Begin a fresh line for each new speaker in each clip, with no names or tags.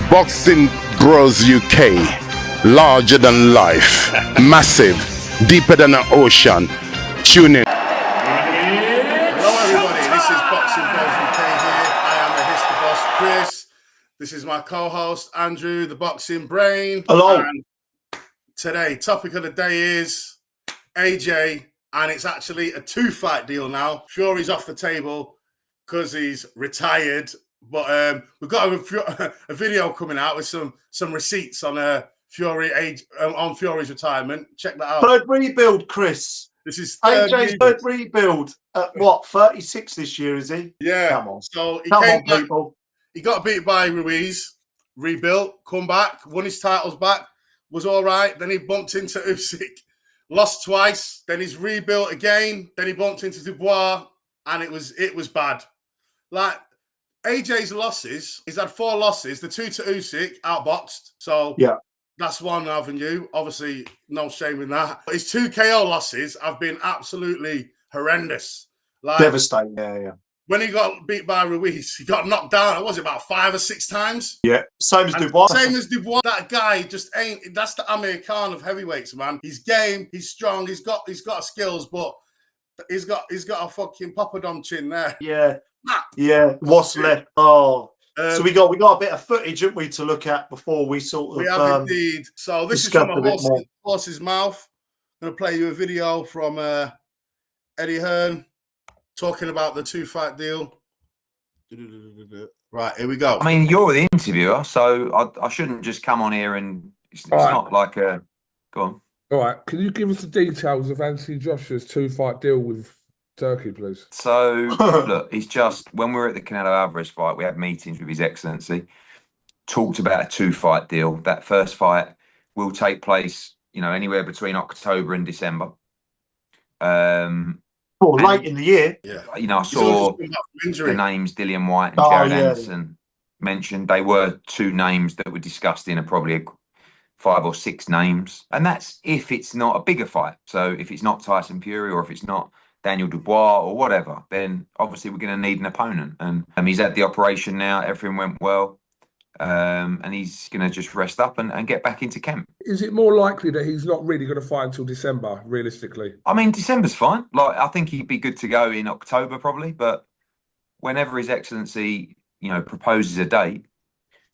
Boxing Bros UK, larger than life, massive, deeper than an ocean. Tune in.
Hello everybody, this is Boxing Bros UK here. I am the History Boss, Chris. This is my co-host, Andrew, the Boxing Brain.
Hello.
And today, topic of the day is AJ, and it's actually a 2-fight deal now. Fury's off the table because he's retired. But we've got a video coming out with some receipts on Fury's retirement. Check that out.
Third rebuild, Chris.
This is
AJ's third rebuild. At what, 36 this year, is he?
Yeah.
Come on.
So he
Come
came
on,
back,
people.
he got beat by Ruiz, rebuilt, come back, won his titles back, was all right. Then he bumped into Usyk, lost twice. Then he's rebuilt again. Then he bumped into Dubois, and it was bad. Like, AJ's losses, he's had 4 losses. The 2 to Usyk, outboxed. So
yeah,
that's one avenue. Obviously, no shame in that. But his 2 KO losses have been absolutely horrendous. Like,
devastating. Yeah.
when he got beat by Ruiz, he got knocked down, was it about 5 or 6 times?
Yeah, same as Dubois.
Same as Dubois. That guy just ain't, that's the Amir Khan of heavyweights, man. He's game, he's strong, he's got skills, but he's got a fucking poppadom chin there.
Yeah. What's left? Oh. So we got a bit of footage, haven't we, to look at before we sort of.
We have indeed. So this is from a horse's mouth. I'm going to play you a video from Eddie Hearn talking about the 2-fight deal. Right, here we go.
I mean, you're the interviewer, so I shouldn't just come on here and it's not like a. Go on.
All right, can you give us the details of Anthony Joshua's 2-fight deal with Turkey, please?
So, look, it's just when we were at the Canelo Alvarez fight, we had meetings with His Excellency, talked about a 2-fight deal. That first fight will take place, anywhere between October and December.
Late in the year.
Yeah.
I saw the names DILLIAN WHYTE and Jared Anderson mentioned. They were 2 names that were discussed in probably 5 or 6 names. And that's if it's not a bigger fight. So if it's not Tyson Fury or if it's not Daniel Dubois or whatever, then obviously we're going to need an opponent. And he's at the operation now. Everything went well. And he's going to just rest up and get back into camp.
Is it more likely that he's not really going to fight until December, realistically?
I mean, December's fine. Like, I think he'd be good to go in October probably. But whenever His Excellency, proposes a date,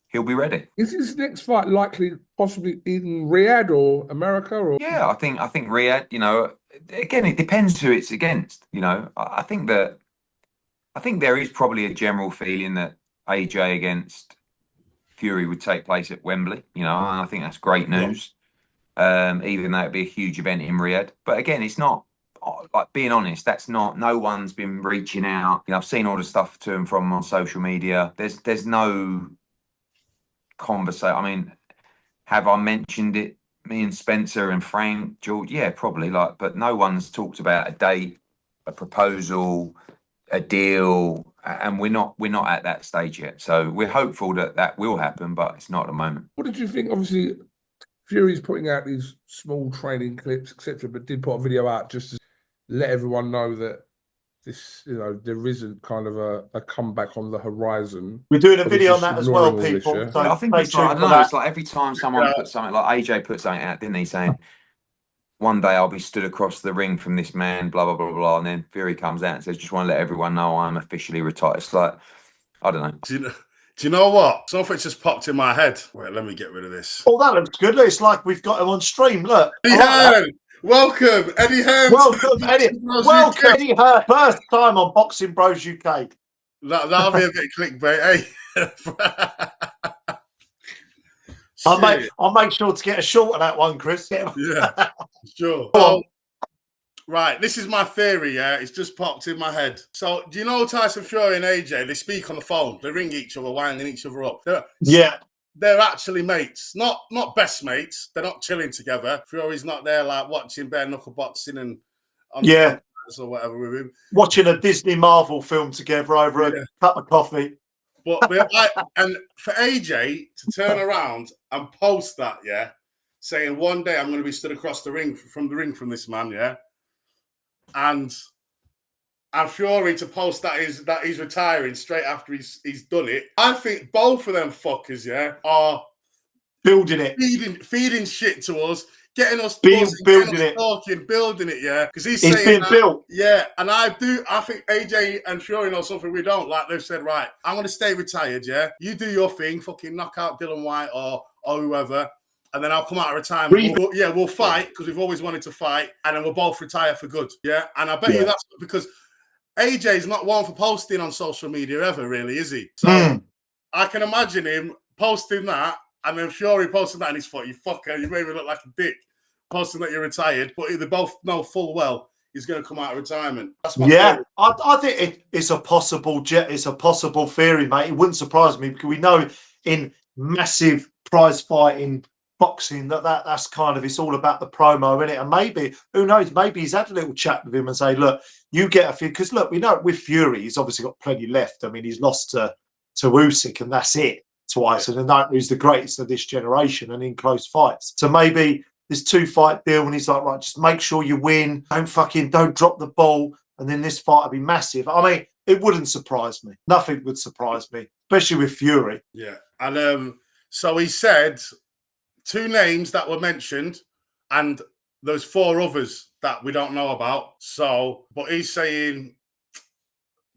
he'll be ready.
Is his next fight likely possibly in Riyadh or America? Or
yeah, I think Riyadh. Again, it depends who it's against. I think there is probably a general feeling that AJ against Fury would take place at Wembley. And I think that's great news. Even though it'd be a huge event in Riyadh, but again, it's not. Like, being honest, that's not. No one's been reaching out. I've seen all the stuff to and from on social media. There's no conversation. I mean, have I mentioned it? Me and Spencer and Frank, George, yeah, probably. But no one's talked about a date, a proposal, a deal, and we're not at that stage yet. So we're hopeful that will happen, but it's not at the moment.
What did you think? Obviously, Fury's putting out these small training clips, etc., but did put a video out just to let everyone know that this, there isn't kind of a comeback on the horizon.
We're doing a video on that as well, people. So
I think it's like, I don't know, it's like every time someone puts something, like AJ put something out, didn't he, saying, one day I'll be stood across the ring from this man, blah, blah, blah, blah, and then Fury comes out and says, just want to let everyone know I'm officially retired. It's like, I don't know.
Do you know what? Something just popped in my head. Wait, let me get rid of this.
Oh, that looks good. It's like we've got him on stream. Look.
Eddie Hearn. Welcome, Eddie Hearn.
Welcome, Eddie. Welcome, Eddie Hearn. First time on Boxing Bros UK.
That'll be a bit clickbait, eh?
I'll make sure to get a short of that one, Chris.
Yeah, sure. Right, this is my theory, yeah? It's just popped in my head. So, do you know Tyson Fury and AJ, they speak on the phone. They ring each other, winding each other up. They're actually mates. Not best mates. They're not chilling together. Fury's not there, like, watching bare knuckle boxing and or whatever with him.
Watching a Disney Marvel film together over a cup of coffee.
But and for AJ to turn around and post that, saying one day I'm going to be stood across the ring from this man, and and Fury to post that he's retiring straight after he's done it. I think both of them fuckers, yeah, are
building it,
feeding shit to us, getting us
building it,
talking, building it, yeah. Because he's
it's
saying
being
that,
built.
Yeah, and I think AJ and Fury know something we don't. Like they've said, right, I'm gonna stay retired, yeah. You do your thing, fucking knock out Dillian White or whoever. And then I'll come out of retirement. We'll fight because we've always wanted to fight, and then we'll both retire for good. Yeah, and I bet you that's because AJ's not one for posting on social media ever, really, is he? So I can imagine him posting that, and then Fury posting that, and he's thought, "You fucker, you made me look like a dick," posting that you're retired. But they both know full well he's going to come out of retirement. That's my theory.
I think it's a possible theory, mate. It wouldn't surprise me because we know in massive prize fighting. Boxing that's kind of, it's all about the promo, innit? And maybe, who knows, maybe he's had a little chat with him and say, look, you get a few, because look, we know with Fury he's obviously got plenty left. I mean, he's lost to Usyk and that's it twice, and then he's the greatest of this generation and in close fights. So maybe this 2-fight deal and he's like, right, just make sure you win, don't drop the ball, and then this fight will be massive. I mean, it wouldn't surprise me. Nothing would surprise me, especially with Fury.
Yeah. And so he said 2 names that were mentioned, and there's 4 others that we don't know about. So, but he's saying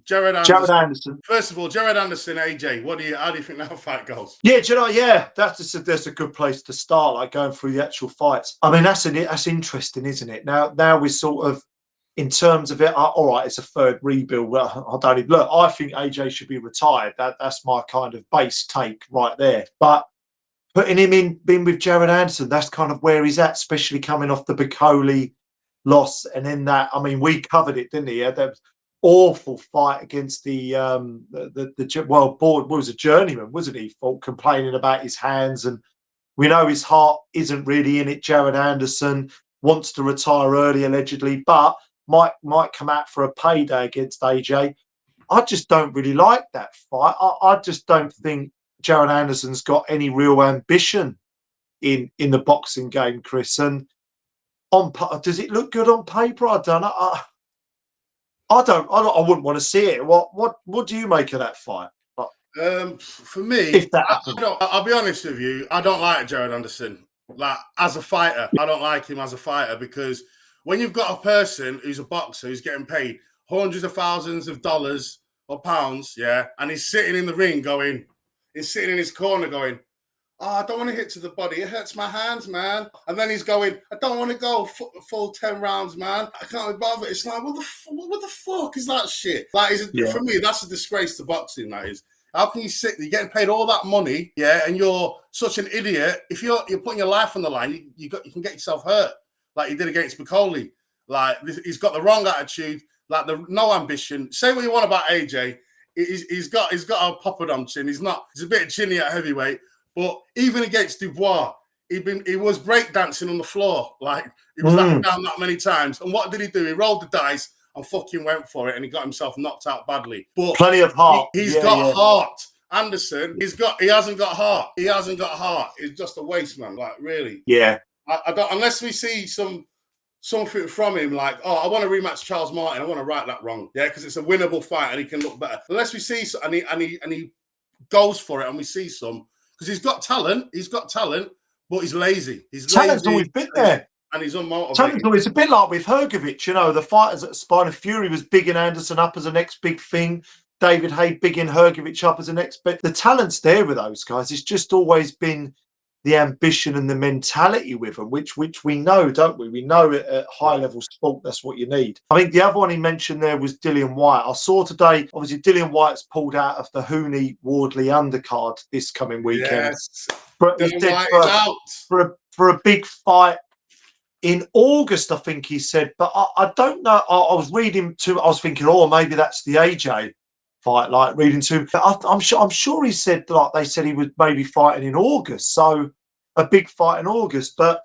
Jared Anderson. First of all, Jared Anderson, AJ. How do you think that fight goes?
Yeah, do you know? Yeah, that's a good place to start. Like going through the actual fights. I mean, that's interesting, isn't it? Now we're sort of in terms of it. All right, it's a third rebuild. Well, I think AJ should be retired. That's my kind of base take right there. But putting him in with Jared Anderson, that's kind of where he's at, especially coming off the Bicoli loss. And then that, I mean, we covered it, didn't he? That was awful fight against the world board. Was a journeyman, wasn't he? Complaining about his hands, and we know his heart isn't really in it. Jared Anderson wants to retire early, allegedly, but might come out for a payday against AJ. I just don't really like that fight. I just don't think Jared Anderson's got any real ambition in the boxing game, Chris. And does it look good on paper? I don't know. I wouldn't want to see it. What do you make of that fight?
For me, I'll be honest with you. I don't like Jared Anderson. Like as a fighter, I don't like him as a fighter because when you've got a person who's a boxer who's getting paid hundreds of thousands of dollars or pounds, yeah, and he's sitting in the ring he's sitting in his corner going, "Oh, I don't want to hit to the body. It hurts my hands, man." And then he's going, "I don't want to go full 10 rounds, man. I can't be bothered." It's like, what the fuck is that shit? Like, for me, that's a disgrace to boxing, that is. How can you sit, you're getting paid all that money, yeah, and you're such an idiot. If you're putting your life on the line, you can get yourself hurt, like you did against Bicoli. Like, he's got the wrong attitude, like no ambition. Say what you want about AJ. He's got a poppadom chin. He's a bit chinny at heavyweight, but even against Dubois, he was breakdancing on the floor. Like he was down that many times. And what did he do? He rolled the dice and fucking went for it, and he got himself knocked out badly. But
plenty of heart.
He's got heart. Anderson, he hasn't got heart. He hasn't got heart. He's just a waste man. Like really.
Yeah.
I don't, unless we see something from him, like, oh, I want to rematch Charles Martin. I want to right that wrong. Yeah, because it's a winnable fight and he can look better. Unless we see and he goes for it and we see some, because he's got talent, but he's lazy.
Talent's always been there.
And he's unmotivated.
Talent's always a bit like with Hrgovic, the fighters at Spine of Fury was bigging Anderson up as the next big thing. David Haye bigging Hrgovic up as the next big. The talent's there with those guys. It's just always been the ambition and the mentality with them, which we know, don't we? We know at high level sport, that's what you need. I think the other one he mentioned there was Dillian White. I saw today, obviously, Dillian White's pulled out of the Hooney Wardley undercard this coming weekend.
Yes.
But for a big fight in August, I think he said. But I don't know. I was thinking, oh, maybe that's the AJ fight, like reading to him. I'm sure he said, like they said he was maybe fighting in August, so a big fight in August. But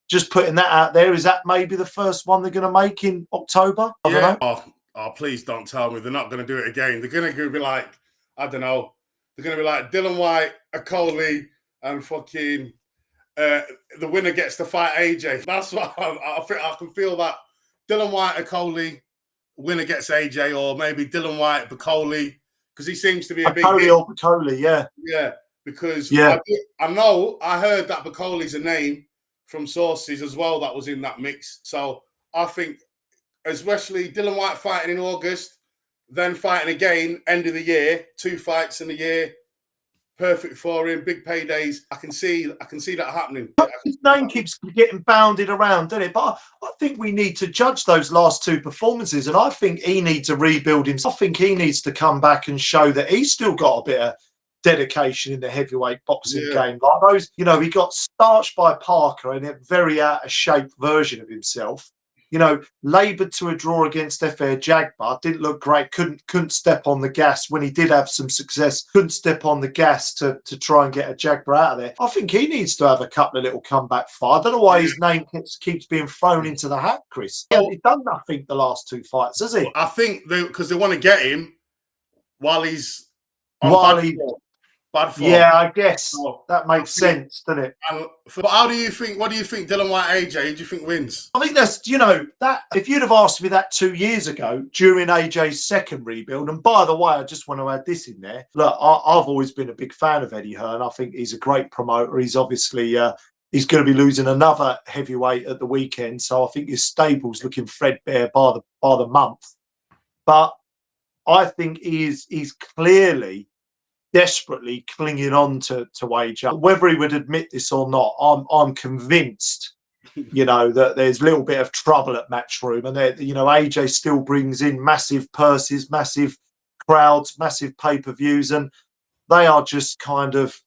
just putting that out there, is that maybe the first one they're going to make in October? I don't know.
Oh, please don't tell me they're not going to do it again. They're going to be like, I don't know. They're going to be like Dillian White, Akoli, and fucking the winner gets to fight AJ. That's what I think. I can feel that Dillian White, Akoli, win against AJ, or maybe Dillian White, Bacoli, because he seems to be a big
Bacoli or Bacoli, yeah.
Yeah, because
Yeah.
I heard that Bacoli's a name from sources as well that was in that mix. So I think, especially Dillian White fighting in August, then fighting again end of the year, 2 fights in a year, perfect for him, big paydays. I can see that happening.
His name keeps getting bounded around, doesn't it? But I think we need to judge those last 2 performances, and I think he needs to rebuild himself. I think he needs to come back and show that he's still got a bit of dedication in the heavyweight boxing game. Like those, you know, he got starched by Parker in a very out of shape version of himself. You know, laboured to a draw against F.A. Jagbar, didn't look great, couldn't step on the gas when he did have some success, couldn't step on the gas to try and get a Jagbar out of there. I think he needs to have a couple of little comeback fights. I don't know why his name keeps being thrown into the hat, Chris. He hasn't done nothing the last 2 fights, has he?
I think because they want to get him while he's on bad form.
Yeah, I guess that makes sense, doesn't it?
But what do you think Dillian White, AJ, who do you think wins?
I think that's, you know, that if you'd have asked me that 2 years ago during AJ's second rebuild, and by the way, I just want to add this in there. Look, I've always been a big fan of Eddie Hearn. I think he's a great promoter. He's obviously he's going to be losing another heavyweight at the weekend, so I think his stable's looking threadbare by the month. But I think he's clearly desperately clinging on to AJ. Whether he would admit this or not, I'm convinced, you know, that there's a little bit of trouble at Matchroom, and that, you know, AJ still brings in massive purses, massive crowds, massive pay-per-views, and they are just kind of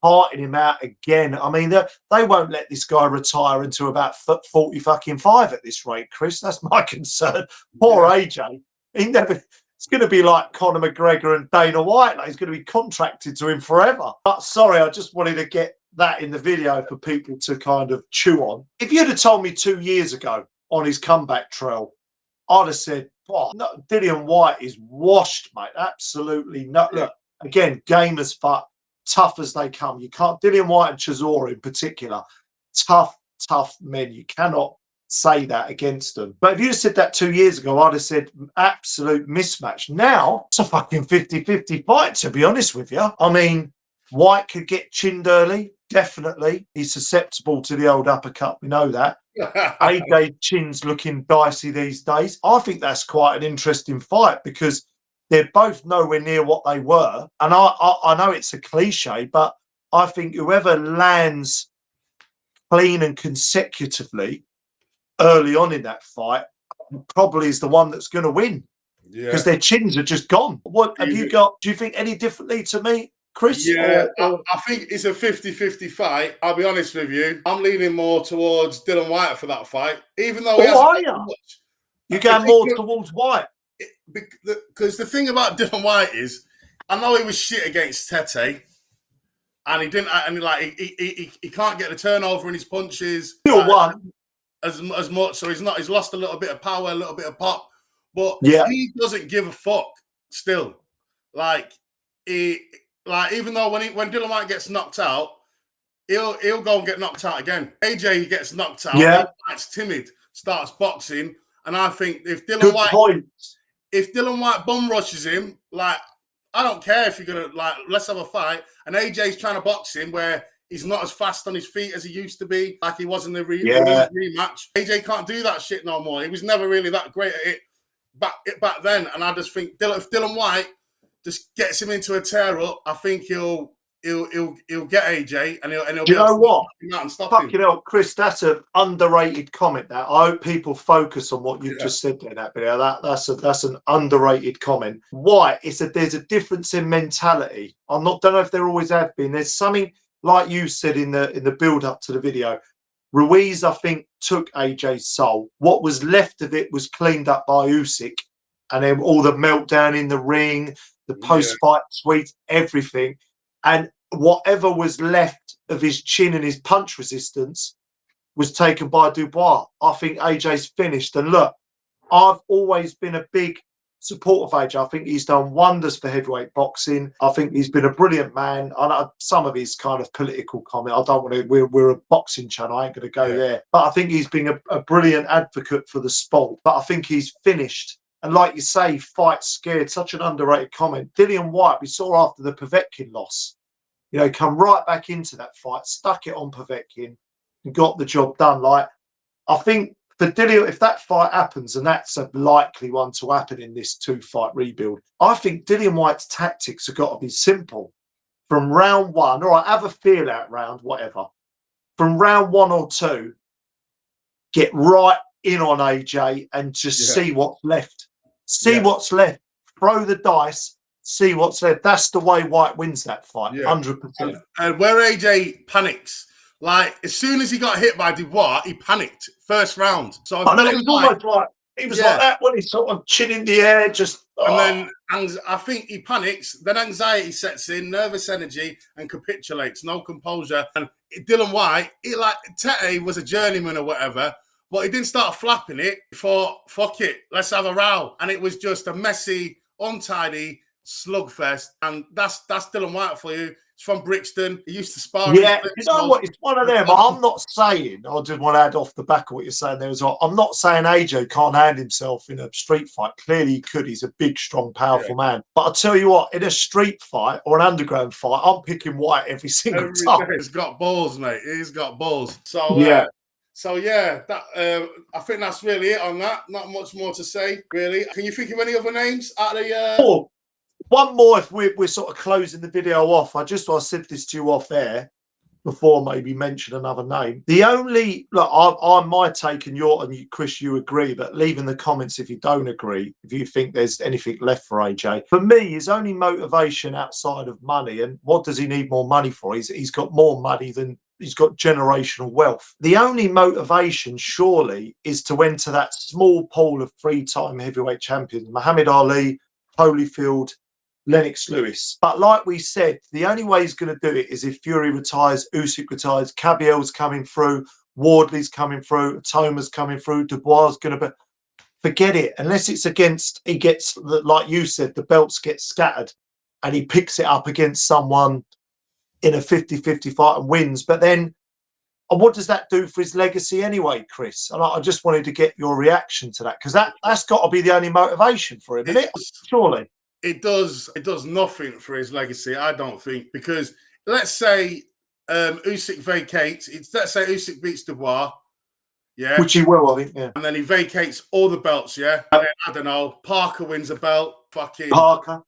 parting him out again. I mean, they won't let this guy retire until about 45 at this rate, Chris. That's my concern. Poor AJ. It's going to be like Conor McGregor and Dana White. Like, he's going to be contracted to him forever. But sorry, I just wanted to get that in the video for people to kind of chew on. If you'd have told me 2 years ago on his comeback trail, I'd have said, oh, no, Dillian White is washed, mate. Absolutely not. Look, again, game as fuck, tough as they come. You can't, Dillian White and Chisora in particular, tough men. You cannot say that against them. But if you just said that 2 years ago, I'd have said absolute mismatch. Now it's a fucking 50-50 fight, to be honest with you. I mean, White could get chinned early, definitely. He's susceptible to the old uppercut, we know that. AJ chin's looking dicey these days. I think that's quite an interesting fight because they're both nowhere near what they were. And I know it's a cliche, but I think whoever lands clean and consecutively early on in that fight probably is the one that's going to win, because their chins are just gone. What have you got? Do you think any differently to me, Chris?
Yeah, I think it's a 50-50 fight. I'll be honest with you. I'm leaning more towards Dillian White for that fight, even though
you're going more towards White.
Because the thing about Dillian White is, I know he was shit against Tete, and he didn't, and like he can't get the turnover in his punches.
Still won.
As much, so he's lost a little bit of power, a little bit of pop, but he doesn't give a fuck still. Even though when Dillian White gets knocked out, he'll go and get knocked out again. AJ gets knocked out, he's timid, starts boxing, and I think if Dillian White bum rushes him, like, I don't care if you're gonna, like, let's have a fight, and AJ's trying to box him where he's not as fast on his feet as he used to be, like he was in the rematch. AJ can't do that shit no more. He was never really that great at it back then. And I just think if Dillian White just gets him into a tear up, I think he'll get AJ and he'll
do you know what?
Fucking
hell, Chris, that's an underrated comment. That I hope people focus on what you've just said there. That's an underrated comment. Why? There's a difference in mentality. Don't know if there always have been. There's something. Like you said in the build up to the video, Ruiz, I think, took AJ's soul. What was left of it was cleaned up by Usyk, and then all the meltdown in the ring, the post-fight tweets, everything. And whatever was left of his chin and his punch resistance was taken by Dubois. I think AJ's finished. And look, I've always been a big support of AJ. I think he's done wonders for heavyweight boxing. I think he's been a brilliant man. I know some of his kind of political comment, I don't want to, we're a boxing channel, I ain't going to go there. But I think he's been a brilliant advocate for the sport. But I think he's finished. And like you say, fight scared, such an underrated comment. Dillian White, we saw after the Povetkin loss, you know, come right back into that fight, stuck it on Povetkin and got the job done. Like, I think for Dillian, if that fight happens, and that's a likely one to happen in this 2-fight rebuild, I think Dillian White's tactics have got to be simple. From round 1, all right, have a feel out round, whatever. From round 1 or 2, get right in on AJ and just see what's left. See what's left. Throw the dice. See what's left. That's the way White wins that fight. 100%.
And where AJ panics, like as soon as he got hit by Dubois, he panicked first round. So
I know, it was almost like he was like that when he sort of chin in the air, just.
And then I think he panics. Then anxiety sets in, nervous energy, and capitulates. No composure. And Dillian White, Tete was a journeyman or whatever. But he didn't start flapping it before, fuck it, let's have a row. And it was just a messy, untidy slugfest. And that's Dillian White for you. He's from Brixton. He used to spar.
Yeah, you know what? It's one of them. I'm not saying, I just want to add off the back of what you're saying there as well. I'm not saying AJ can't hand himself in a street fight. Clearly he could. He's a big, strong, powerful man. But I'll tell you what, in a street fight or an underground fight, I'm picking White every single time.
He's got balls, mate. He's got balls. So, that I think that's really it on that. Not much more to say, really. Can you think of any other names out of the?
One more, if we're sort of closing the video off. I said this to you off air before, maybe mention another name. The only my take, and Chris, you agree, but leave in the comments if you don't agree, if you think there's anything left for AJ. For me, his only motivation outside of money, and what does he need more money for? He's got more money than. He's got generational wealth. The only motivation, surely, is to enter that small pool of 3-time heavyweight champions, Muhammad Ali, Holyfield, Lennox Lewis. But like we said, the only way he's going to do it is if Fury retires, Usyk retires, Cabiel's coming through, Wardley's coming through, Toma's coming through, Dubois going to be... Forget it. Unless it's against, he gets, like you said, the belts get scattered and he picks it up against someone in a 50-50 fight and wins. But then what does that do for his legacy anyway, Chris? And I just wanted to get your reaction to that, because that's got to be the only motivation for him, isn't it? Surely.
It does nothing for his legacy, I don't think, because let's say Usyk vacates. Let's say Usyk beats Dubois,
which he will, I think,
and then he vacates all the belts, And then, I don't know, Parker wins a belt,
Parker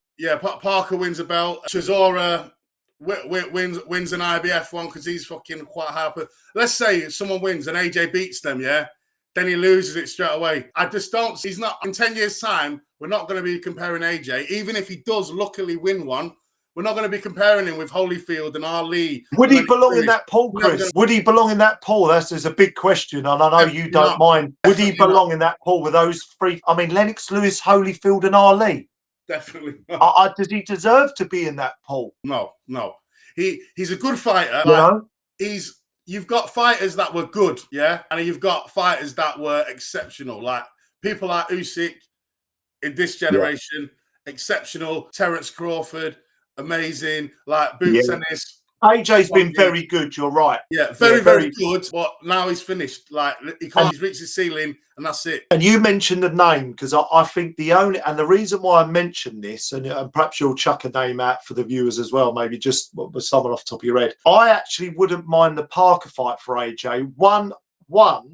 wins a belt, Chisora wins an IBF one because he's fucking quite high up. Let's say someone wins and AJ beats them, then he loses it straight away. I just don't. He's not. In 10 years' time, we're not going to be comparing AJ. Even if he does luckily win one, we're not going to be comparing him with Holyfield and Ali.
Would he belong in that pool, Chris? Would he belong in that pool? There's a big question, and I know you don't mind. Would he belong in that pool with those three? I mean, Lennox Lewis, Holyfield, and Ali.
Definitely not.
Does he deserve to be in that pool?
No. He's a good fighter. You've got fighters that were good, and you've got fighters that were exceptional. Like people like Usyk in this generation, exceptional. Terence Crawford, amazing. Like Boots Ennis.
AJ's been very good, you're right.
Very good. But now he's finished. Like he's reached his ceiling, and that's it.
And you mentioned the name, because I think the reason why I mentioned this, and perhaps you'll chuck a name out for the viewers as well, maybe just with someone off the top of your head. I actually wouldn't mind the Parker fight for AJ. One,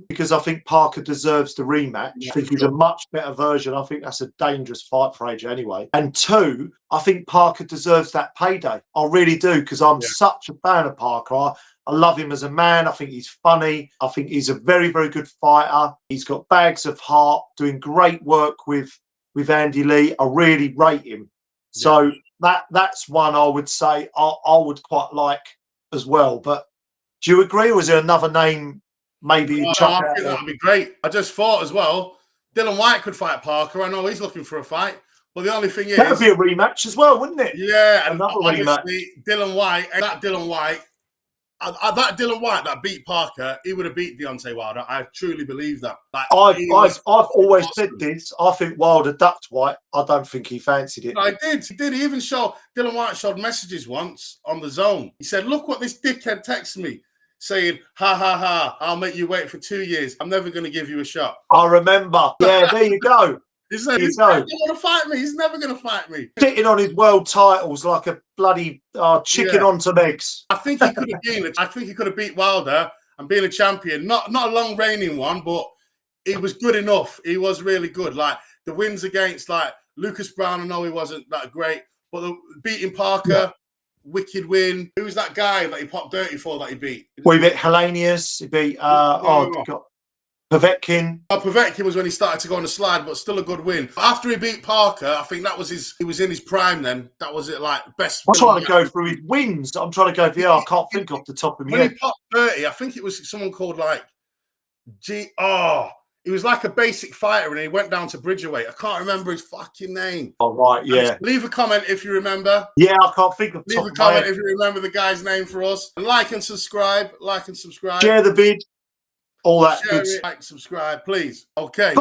because I think Parker deserves the rematch. I think he's a much better version. I think that's a dangerous fight for AJ anyway. And two, I think Parker deserves that payday. I really do, because I'm such a fan of Parker. I love him as a man. I think he's funny. I think he's a very, very good fighter. He's got bags of heart, doing great work with Andy Lee. I really rate him. So that's one I would say I would quite like as well. But do you agree, or is there another name? Maybe
I think that would be great. I just thought as well, Dillian White could fight Parker. I know he's looking for a fight, but the only thing is
that would be a rematch as well, wouldn't it?
Yeah, and
another
obviously Dillian White that beat Parker, he would have beat Deontay Wilder. I truly believe that. Like,
I've always said this. I think Wilder ducked White. I don't think he fancied it.
I did. He did. He even Dillian White showed messages once on the Zone. He said, "Look what this dickhead texted me." Saying, ha, ha, ha, I'll make you wait for 2 years. I'm never going to give you a shot.
I remember. Yeah, there you go.
He said, he's never going to fight me. He's never going to fight me.
Sitting on his world titles like a bloody chicken on some eggs.
I think he could have been. I think he could have beat Wilder and been a champion. Not a long reigning one, but he was good enough. He was really good. Like the wins against like Lucas Brown, I know he wasn't that great, but beating Parker, wicked win. Who was that guy that he popped dirty for that he beat?
Well, he beat Hellenius. He beat Povetkin.
Povetkin was when he started to go on the slide, but still a good win. After he beat Parker, I think that was he was in his prime then. That was it, like best.
I'm trying to go through his wins. I'm trying to go through, I can't think off the top of my head.
When he popped 30, I think it was someone called like he was like a basic fighter and he went down to Bridgerweight. I can't remember his fucking name.
Oh, right, yeah.
Leave a comment if you remember.
Yeah, I can't think of the top
Leave a comment if you remember the guy's name for us. And like and subscribe. Like and subscribe.
Share the vid. All that
Share
good.
Like, subscribe, please. Okay.